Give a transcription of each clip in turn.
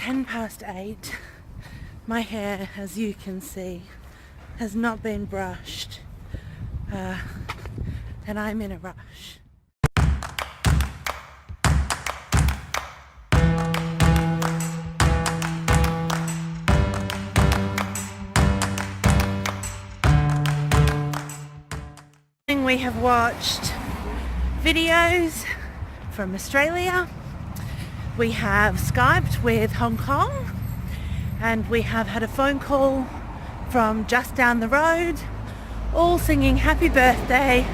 8:10. My hair, as you can see, has not been brushed, and I'm in a rush. We have watched videos from Australia, we have Skyped with Hong Kong, and we have had a phone call from just down the road, all singing happy birthday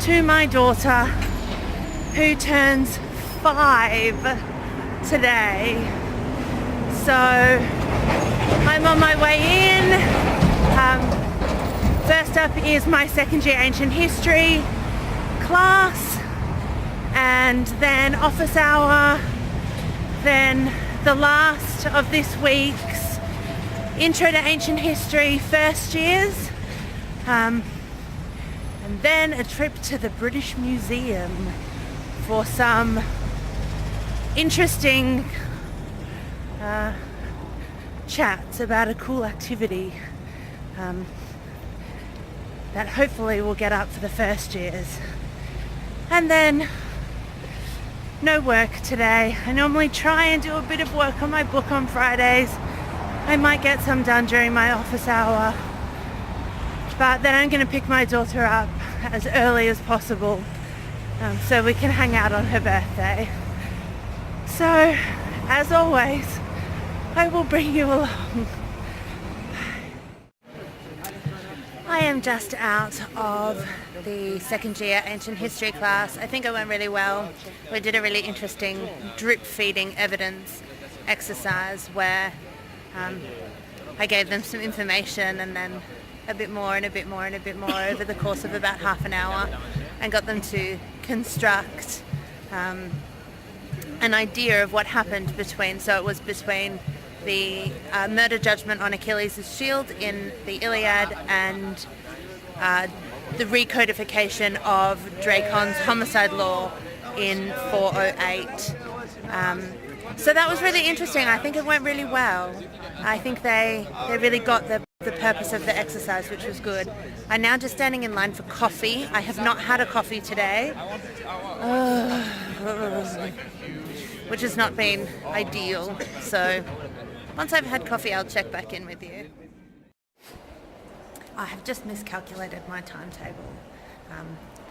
to my daughter who turns 5 today. So I'm on my way in. First up is my second year ancient history class, and then office hour, then the last of this week's intro to ancient history first years, and then a trip to the British Museum for some interesting chats about a cool activity that hopefully will get up for the first years. And then no work today. I normally try and do a bit of work on my book on Fridays. I might get some done during my office hour, but then I'm going to pick my daughter up as early as possible so we can hang out on her birthday. So, as always, I will bring you along. I am just out of the second year ancient history class. I think it went really well. We did a really interesting drip feeding evidence exercise where I gave them some information and then a bit more and a bit more and a bit more over the course of about half an hour, and got them to construct an idea of what happened between the murder judgment on Achilles' shield in the Iliad and the recodification of Dracon's homicide law in 408. So that was really interesting. I think it went really well. I think they really got the purpose of the exercise, which was good. I'm now just standing in line for coffee. I have not had a coffee today, which has not been ideal. So once I've had coffee, I'll check back in with you. I have just miscalculated my timetable,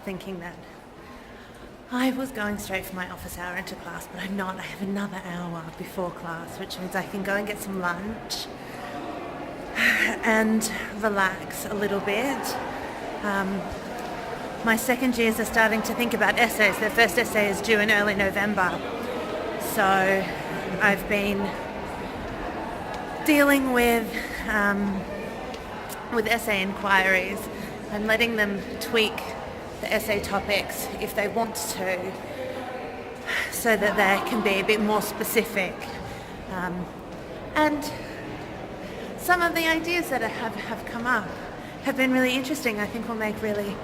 thinking that I was going straight from my office hour into class, but I'm not. I have another hour before class, which means I can go and get some lunch and relax a little bit. My second years are starting to think about essays. Their first essay is due in early November. So I've been dealing with essay inquiries. I'm letting them tweak the essay topics if they want to, so that they can be a bit more specific. And some of the ideas that have come up have been really interesting. I think will make really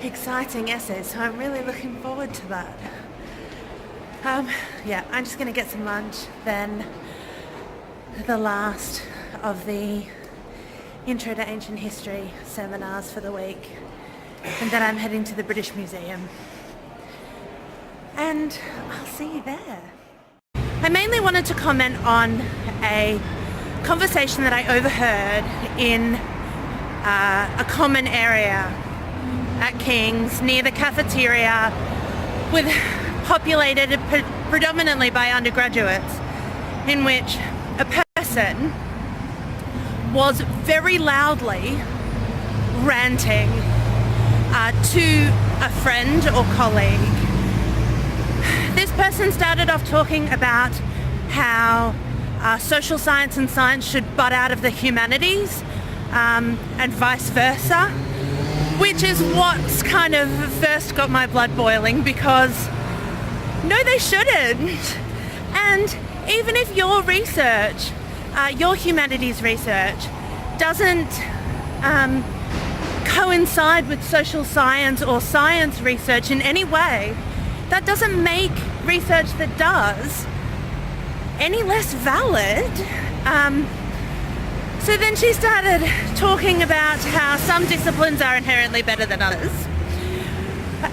exciting essays, so I'm really looking forward to that. Yeah, I'm just going to get some lunch, then the last of the Intro to Ancient History seminars for the week, and then I'm heading to the British Museum, and I'll see you there. I mainly wanted to comment on a conversation that I overheard in a common area at King's near the cafeteria, populated predominantly by undergraduates, in which a person was very loudly ranting to a friend or colleague. This person started off talking about how social science and science should butt out of the humanities, and vice versa, which is what's kind of first got my blood boiling, because no, they shouldn't. And even if your research, your humanities research, doesn't coincide with social science or science research in any way, that doesn't make research that does any less valid. So then she started talking about how some disciplines are inherently better than others,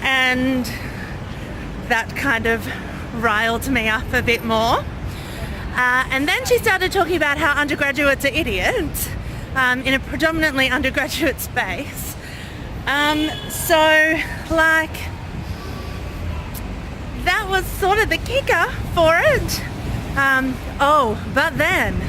and that kind of riled me up a bit more. And then she started talking about how undergraduates are idiots in a predominantly undergraduate space. So like, that was sort of the kicker for it. But then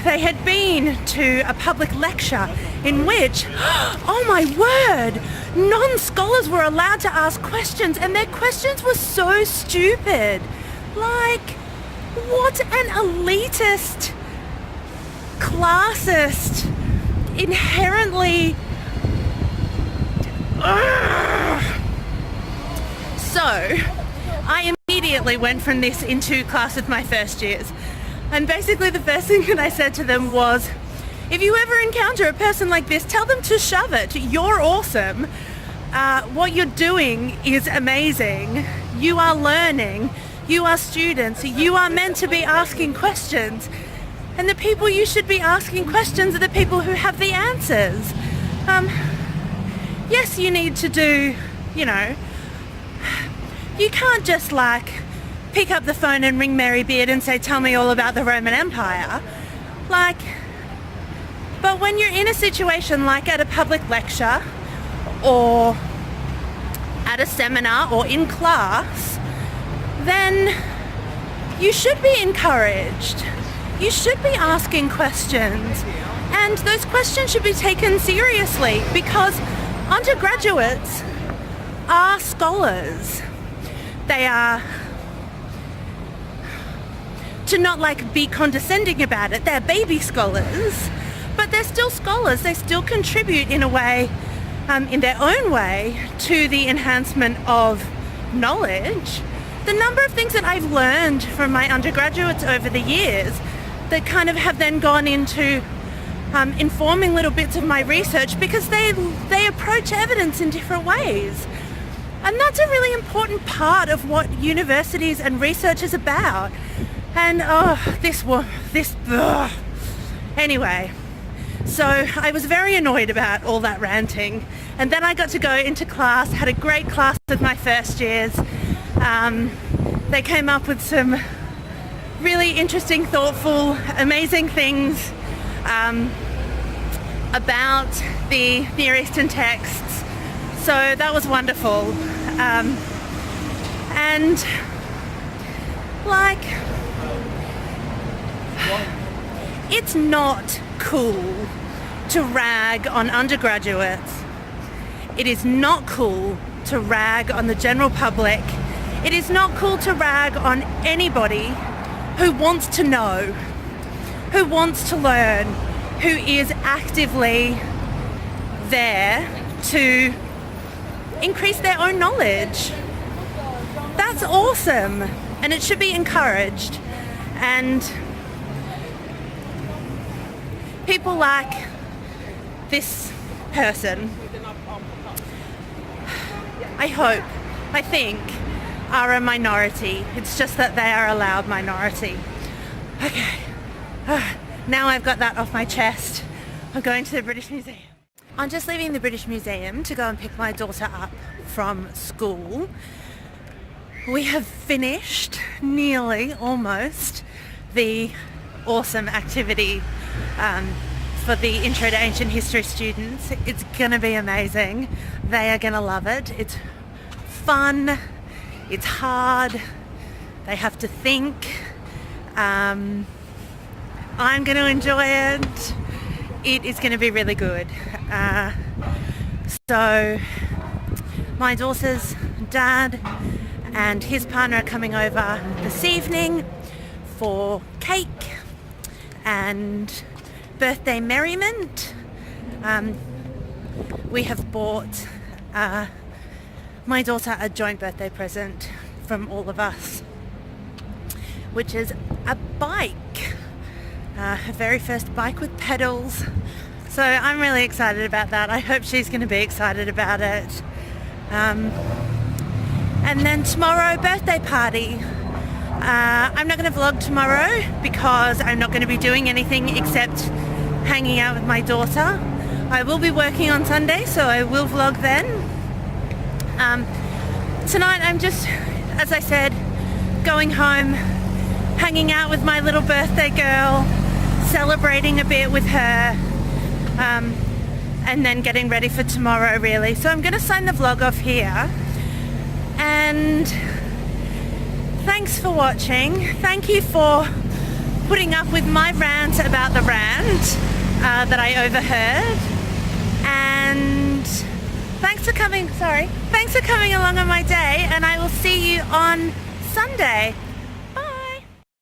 they had been to a public lecture in which, oh my word, non-scholars were allowed to ask questions, and their questions were so stupid. Like, what an elitist, classist, inherently... So, I immediately went from this into class with my first years. And basically the first thing that I said to them was, if you ever encounter a person like this, tell them to shove it. You're awesome. What you're doing is amazing. You are learning. You are students. You are meant to be asking questions. And the people you should be asking questions are the people who have the answers. Yes, you need to do, you can't just pick up the phone and ring Mary Beard and say, tell me all about the Roman Empire. But when you're in a situation like at a public lecture or at a seminar or in class, then you should be encouraged. You should be asking questions. And those questions should be taken seriously, because undergraduates are scholars. They are, to not be condescending about it, they're baby scholars, but they're still scholars. They still contribute in a way, in their own way, to the enhancement of knowledge. The number of things that I've learned from my undergraduates over the years that kind of have then gone into informing little bits of my research, because they approach evidence in different ways. And that's a really important part of what universities and research is about. And anyway, so I was very annoyed about all that ranting. And then I got to go into class, had a great class with my first years. They came up with some really interesting, thoughtful, amazing things about the Near Eastern texts. So that was wonderful. It's not cool to rag on undergraduates. It is not cool to rag on the general public. It is not cool to rag on anybody who wants to know, who wants to learn, who is actively there to increase their own knowledge. That's awesome, and it should be encouraged. And people like this person, I think, are a minority. It's just that they are a loud minority. Okay, now I've got that off my chest. I'm going to the British Museum. I'm just leaving the British Museum to go and pick my daughter up from school. We have finished, nearly, almost, the awesome activity for the Intro to Ancient History students. It's going to be amazing. They are going to love it. It's fun. It's hard. They have to think. I'm going to enjoy it. It is going to be really good. So my daughter's dad and his partner are coming over this evening for cake and birthday merriment. We have bought my daughter a joint birthday present from all of us, which is a bike, her very first bike with pedals. So I'm really excited about that. I hope she's going to be excited about it. And then tomorrow, birthday party. I'm not going to vlog tomorrow because I'm not going to be doing anything except hanging out with my daughter. I will be working on Sunday, so I will vlog then. Tonight I'm just, as I said, going home, hanging out with my little birthday girl, celebrating a bit with her, and then getting ready for tomorrow really. So I'm going to sign the vlog off here, and thanks for watching. Thank you for putting up with my rant about the rant that I overheard, and thanks for coming along on my day, and I will see you on Sunday.